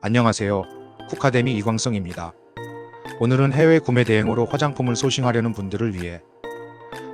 안녕하세요. 쿠카데미 이광성입니다. 오늘은 해외 구매 대행으로 화장품을 소싱하려는 분들을 위해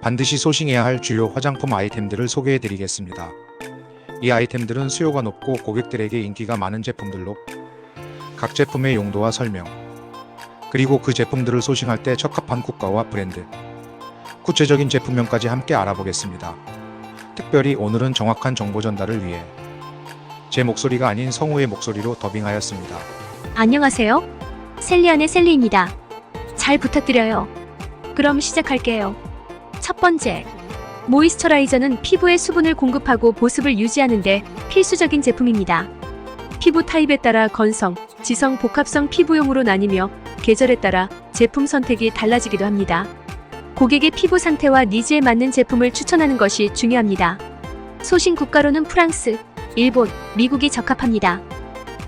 반드시 소싱해야 할 주요 화장품 아이템들을 소개해 드리겠습니다. 이 아이템들은 수요가 높고 고객들에게 인기가 많은 제품들로 각 제품의 용도와 설명, 그리고 그 제품들을 소싱할 때 적합한 국가와 브랜드, 구체적인 제품명까지 함께 알아보겠습니다. 특별히 오늘은 정확한 정보 전달을 위해 제 목소리가 아닌 성우의 목소리로 더빙하였습니다. 안녕하세요. 셀리안의 셀리입니다. 잘 부탁드려요. 그럼 시작할게요. 첫 번째, 모이스처라이저는 피부에 수분을 공급하고 보습을 유지하는데 필수적인 제품입니다. 피부 타입에 따라 건성, 지성, 복합성 피부용으로 나뉘며 계절에 따라 제품 선택이 달라지기도 합니다. 고객의 피부 상태와 니즈에 맞는 제품을 추천하는 것이 중요합니다. 소싱 국가로는 프랑스, 일본, 미국이 적합합니다.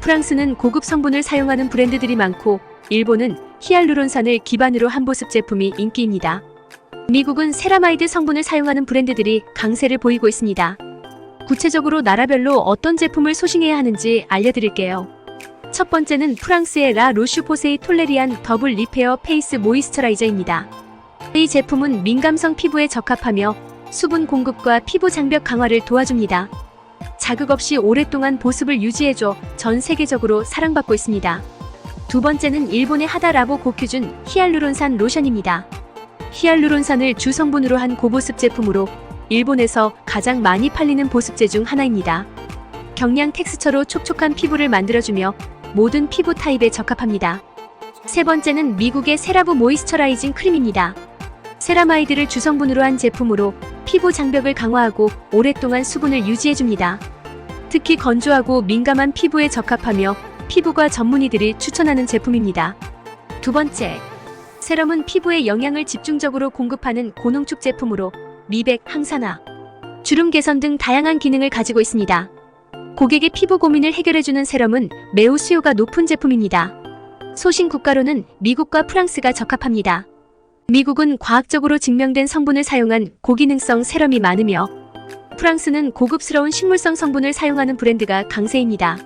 프랑스는 고급 성분을 사용하는 브랜드들이 많고, 일본은 히알루론산을 기반으로 한 보습 제품이 인기입니다. 미국은 세라마이드 성분을 사용하는 브랜드들이 강세를 보이고 있습니다. 구체적으로 나라별로 어떤 제품을 소싱해야 하는지 알려드릴게요. 첫 번째는 프랑스의 라 로슈포세이 톨레리안 더블 리페어 페이스 모이스처라이저입니다. 이 제품은 민감성 피부에 적합하며 수분 공급과 피부 장벽 강화를 도와줍니다. 자극 없이 오랫동안 보습을 유지해줘 전 세계적으로 사랑받고 있습니다. 두 번째는 일본의 하다 라보 고큐준 히알루론산 로션입니다. 히알루론산을 주성분으로 한 고보습 제품으로 일본에서 가장 많이 팔리는 보습제 중 하나입니다. 경량 텍스처로 촉촉한 피부를 만들어주며 모든 피부 타입에 적합합니다. 세 번째는 미국의 세라브 모이스처라이징 크림입니다. 세라마이드를 주성분으로 한 제품으로 피부 장벽을 강화하고 오랫동안 수분을 유지해줍니다. 특히 건조하고 민감한 피부에 적합하며 피부과 전문의들이 추천하는 제품입니다. 두 번째, 세럼은 피부에 영양을 집중적으로 공급하는 고농축 제품으로 미백, 항산화, 주름 개선 등 다양한 기능을 가지고 있습니다. 고객의 피부 고민을 해결해주는 세럼은 매우 수요가 높은 제품입니다. 소싱 국가로는 미국과 프랑스가 적합합니다. 미국은 과학적으로 증명된 성분을 사용한 고기능성 세럼이 많으며 프랑스는 고급스러운 식물성 성분을 사용하는 브랜드가 강세입니다.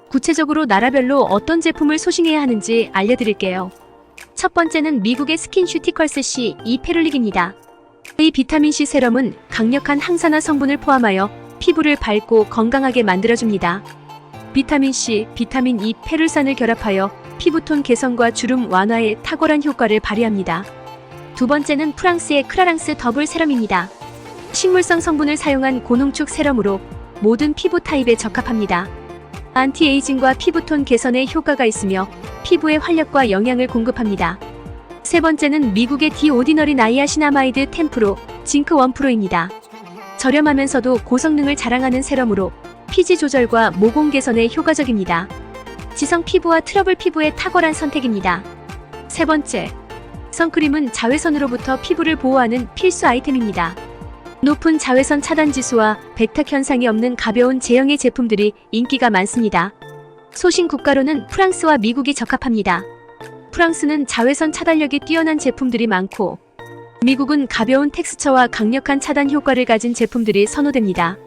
구체적으로 나라별로 어떤 제품을 소싱해야 하는지 알려드릴게요. 첫 번째는 미국의 스킨슈티컬스 C, 이 페룰릭입니다. 이 비타민C 세럼은 강력한 항산화 성분을 포함하여 피부를 밝고 건강하게 만들어줍니다. 비타민C, 비타민 E, 페룰산을 결합하여 피부톤 개선과 주름 완화에 탁월한 효과를 발휘합니다. 두 번째는 프랑스의 크라랑스 더블 세럼입니다. 식물성 성분을 사용한 고농축 세럼으로 모든 피부 타입에 적합합니다. 안티에이징과 피부톤 개선에 효과가 있으며 피부에 활력과 영양을 공급합니다. 세 번째는 미국의 디 오디너리 나이아시나마이드 10% 징크 1%입니다. 저렴하면서도 고성능을 자랑하는 세럼으로 피지 조절과 모공 개선에 효과적입니다. 지성 피부와 트러블 피부의 탁월한 선택입니다. 세 번째, 선크림은 자외선으로부터 피부를 보호하는 필수 아이템입니다. 높은 자외선 차단 지수와 백탁 현상이 없는 가벼운 제형의 제품들이 인기가 많습니다. 소싱 국가로는 프랑스와 미국이 적합합니다. 프랑스는 자외선 차단력이 뛰어난 제품들이 많고, 미국은 가벼운 텍스처와 강력한 차단 효과를 가진 제품들이 선호됩니다.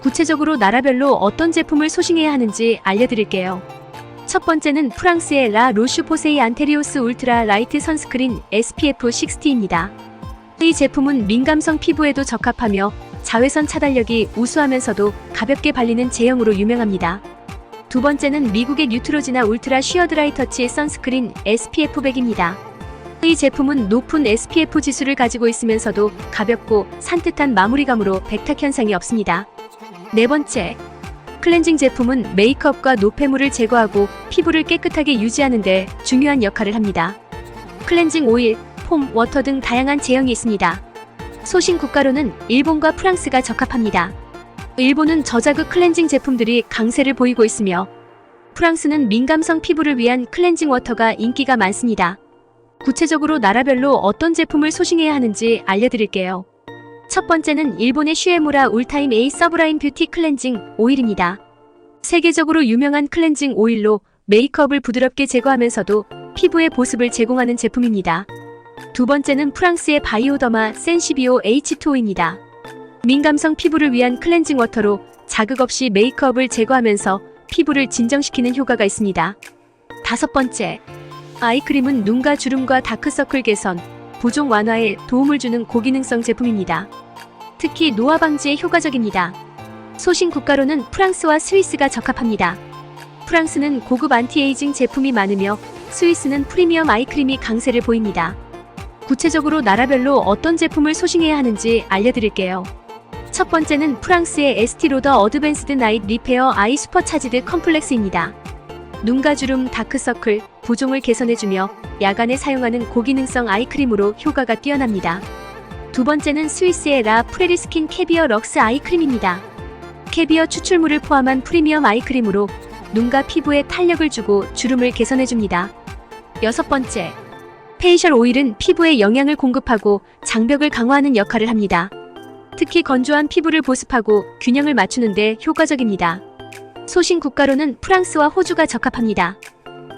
구체적으로 나라별로 어떤 제품을 소싱해야 하는지 알려드릴게요. 첫 번째는 프랑스의 라 로슈포세이 안테리오스 울트라 라이트 선스크린 SPF 60입니다. 이 제품은 민감성 피부에도 적합하며 자외선 차단력이 우수하면서도 가볍게 발리는 제형으로 유명합니다. 두 번째는 미국의 뉴트로지나 울트라 쉬어 드라이 터치 선스크린 SPF 100입니다. 이 제품은 높은 SPF 지수를 가지고 있으면서도 가볍고 산뜻한 마무리감으로 백탁 현상이 없습니다. 네 번째, 클렌징 제품은 메이크업과 노폐물을 제거하고 피부를 깨끗하게 유지하는 데 중요한 역할을 합니다. 클렌징 오일, 폼, 워터 등 다양한 제형이 있습니다. 소싱 국가로는 일본과 프랑스가 적합합니다. 일본은 저자극 클렌징 제품들이 강세를 보이고 있으며 프랑스는 민감성 피부를 위한 클렌징 워터가 인기가 많습니다. 구체적으로 나라별로 어떤 제품을 소싱해야 하는지 알려드릴게요. 첫 번째는 일본의 슈에무라 울타임 A 서브라임 뷰티 클렌징 오일입니다. 세계적으로 유명한 클렌징 오일로 메이크업을 부드럽게 제거하면서도 피부에 보습을 제공하는 제품입니다. 두 번째는 프랑스의 바이오더마 센시비오 H2O입니다. 민감성 피부를 위한 클렌징 워터로 자극 없이 메이크업을 제거하면서 피부를 진정시키는 효과가 있습니다. 5번째, 아이크림은 눈가 주름과 다크서클 개선, 부종 완화에 도움을 주는 고기능성 제품입니다. 특히 노화 방지에 효과적입니다. 소신 국가로는 프랑스와 스위스가 적합합니다. 프랑스는 고급 안티에이징 제품이 많으며 스위스는 프리미엄 아이크림이 강세를 보입니다. 구체적으로 나라별로 어떤 제품을 소싱해야 하는지 알려드릴게요. 첫 번째는 프랑스의 에스티로더 어드밴스드 나잇 리페어 아이 슈퍼차지드 컴플렉스입니다. 눈가 주름, 다크서클, 부종을 개선해주며 야간에 사용하는 고기능성 아이크림으로 효과가 뛰어납니다. 두 번째는 스위스의 라 프레리 스킨 캐비어 럭스 아이크림입니다. 캐비어 추출물을 포함한 프리미엄 아이크림으로 눈과 피부에 탄력을 주고 주름을 개선해줍니다. 6번째, 페이셜 오일은 피부에 영양을 공급하고 장벽을 강화하는 역할을 합니다. 특히 건조한 피부를 보습하고 균형을 맞추는 데 효과적입니다. 소신 국가로는 프랑스와 호주가 적합합니다.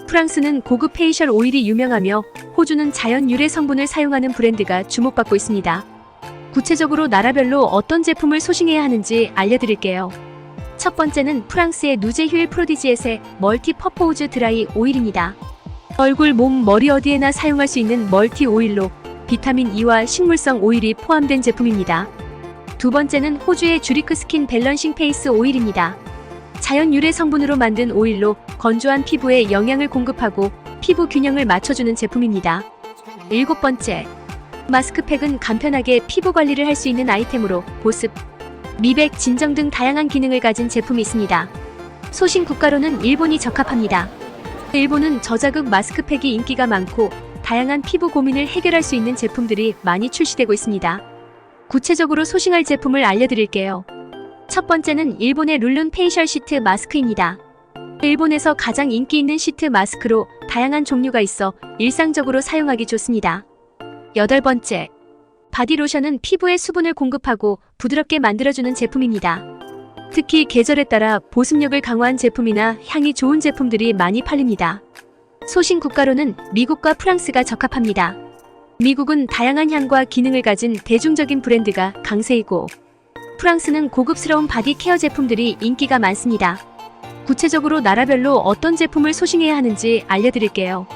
프랑스는 고급 페이셜 오일이 유명하며 호주는 자연 유래 성분을 사용하는 브랜드가 주목받고 있습니다. 구체적으로 나라별로 어떤 제품을 소싱해야 하는지 알려드릴게요. 첫 번째는 프랑스의 누제 휴일 프로디지엣의 멀티 퍼포우즈 드라이 오일입니다. 얼굴, 몸, 머리 어디에나 사용할 수 있는 멀티 오일로 비타민 E와 식물성 오일이 포함된 제품입니다. 두 번째는 호주의 주리크 스킨 밸런싱 페이스 오일입니다. 자연 유래 성분으로 만든 오일로 건조한 피부에 영양을 공급하고 피부 균형을 맞춰주는 제품입니다. 7번째, 마스크팩은 간편하게 피부 관리를 할 수 있는 아이템으로 보습, 미백, 진정 등 다양한 기능을 가진 제품이 있습니다. 소신 국가로는 일본이 적합합니다. 일본은 저자극 마스크팩이 인기가 많고 다양한 피부 고민을 해결할 수 있는 제품들이 많이 출시되고 있습니다. 구체적으로 소싱할 제품을 알려드릴게요. 첫 번째는 일본의 룰룬 페이셜 시트 마스크입니다. 일본에서 가장 인기 있는 시트 마스크로 다양한 종류가 있어 일상적으로 사용하기 좋습니다. 8번째, 바디로션은 피부에 수분을 공급하고 부드럽게 만들어주는 제품입니다. 특히 계절에 따라 보습력을 강화한 제품이나 향이 좋은 제품들이 많이 팔립니다. 소신 국가로는 미국과 프랑스가 적합합니다. 미국은 다양한 향과 기능을 가진 대중적인 브랜드가 강세이고 프랑스는 고급스러운 바디 케어 제품들이 인기가 많습니다. 구체적으로 나라별로 어떤 제품을 소싱해야 하는지 알려드릴게요.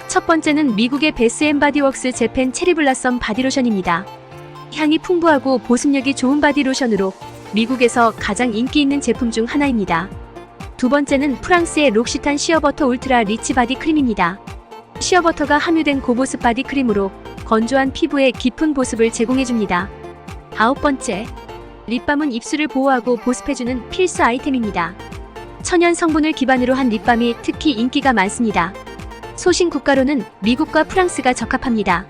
첫 번째는 미국의 베스 앤 바디웍스 재팬 체리블라썸 바디로션입니다. 향이 풍부하고 보습력이 좋은 바디로션으로 미국에서 가장 인기 있는 제품 중 하나입니다. 두 번째는 프랑스의 록시탄 시어버터 울트라 리치 바디 크림입니다. 시어버터가 함유된 고보습 바디 크림으로 건조한 피부에 깊은 보습을 제공해줍니다. 9번째, 립밤은 입술을 보호하고 보습해주는 필수 아이템입니다. 천연 성분을 기반으로 한 립밤이 특히 인기가 많습니다. 소신 국가로는 미국과 프랑스가 적합합니다.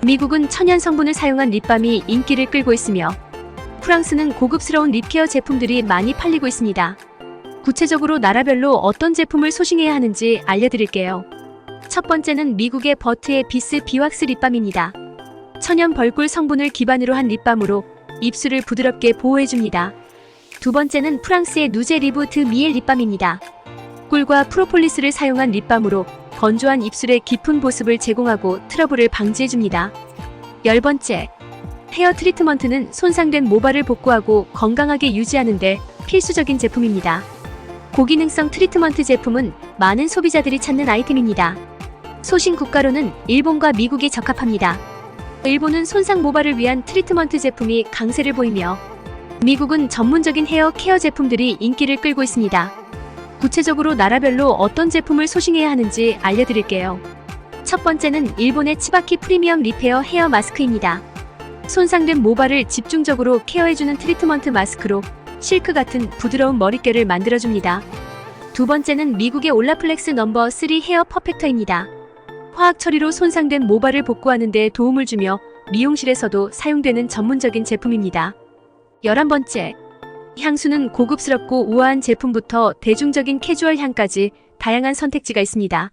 미국은 천연 성분을 사용한 립밤이 인기를 끌고 있으며 프랑스는 고급스러운 립케어 제품들이 많이 팔리고 있습니다. 구체적으로 나라별로 어떤 제품을 소싱해야 하는지 알려드릴게요. 첫 번째는 미국의 버트의 비스 비왁스 립밤입니다. 천연 벌꿀 성분을 기반으로 한 립밤으로 입술을 부드럽게 보호해줍니다. 두 번째는 프랑스의 누제 리부트 미엘 립밤입니다. 꿀과 프로폴리스를 사용한 립밤으로 건조한 입술에 깊은 보습을 제공하고 트러블을 방지해줍니다. 10번째, 헤어 트리트먼트는 손상된 모발을 복구하고 건강하게 유지하는 데 필수적인 제품입니다. 고기능성 트리트먼트 제품은 많은 소비자들이 찾는 아이템입니다. 소신 국가로는 일본과 미국이 적합합니다. 일본은 손상 모발을 위한 트리트먼트 제품이 강세를 보이며 미국은 전문적인 헤어 케어 제품들이 인기를 끌고 있습니다. 구체적으로 나라별로 어떤 제품을 소싱해야 하는지 알려드릴게요. 첫 번째는 일본의 치바키 프리미엄 리페어 헤어 마스크입니다. 손상된 모발을 집중적으로 케어해주는 트리트먼트 마스크로 실크 같은 부드러운 머릿결을 만들어줍니다. 두 번째는 미국의 올라플렉스 넘버 3 헤어 퍼펙터입니다. 화학 처리로 손상된 모발을 복구하는 데 도움을 주며 미용실에서도 사용되는 전문적인 제품입니다. 11번째, 향수는 고급스럽고 우아한 제품부터 대중적인 캐주얼 향까지 다양한 선택지가 있습니다.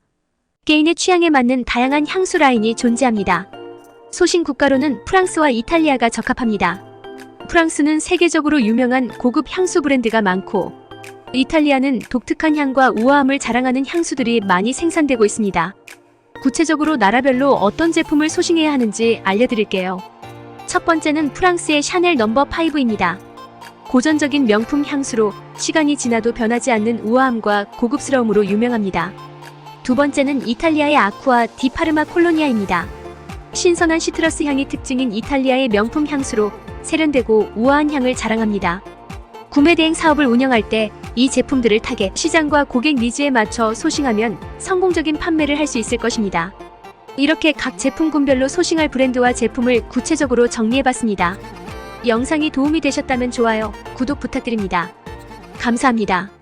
개인의 취향에 맞는 다양한 향수 라인이 존재합니다. 소신 국가로는 프랑스와 이탈리아가 적합합니다. 프랑스는 세계적으로 유명한 고급 향수 브랜드가 많고 이탈리아는 독특한 향과 우아함을 자랑하는 향수들이 많이 생산되고 있습니다. 구체적으로 나라별로 어떤 제품을 소싱해야 하는지 알려드릴게요. 첫 번째는 프랑스의 샤넬 넘버 5입니다. 고전적인 명품 향수로 시간이 지나도 변하지 않는 우아함과 고급스러움으로 유명합니다. 두 번째는 이탈리아의 아쿠아 디 파르마 콜로니아입니다. 신선한 시트러스 향이 특징인 이탈리아의 명품 향수로 세련되고 우아한 향을 자랑합니다. 구매 대행 사업을 운영할 때 이 제품들을 타겟 시장과 고객 니즈에 맞춰 소싱하면 성공적인 판매를 할 수 있을 것입니다. 이렇게 각 제품군별로 소싱할 브랜드와 제품을 구체적으로 정리해봤습니다. 영상이 도움이 되셨다면 좋아요, 구독 부탁드립니다. 감사합니다.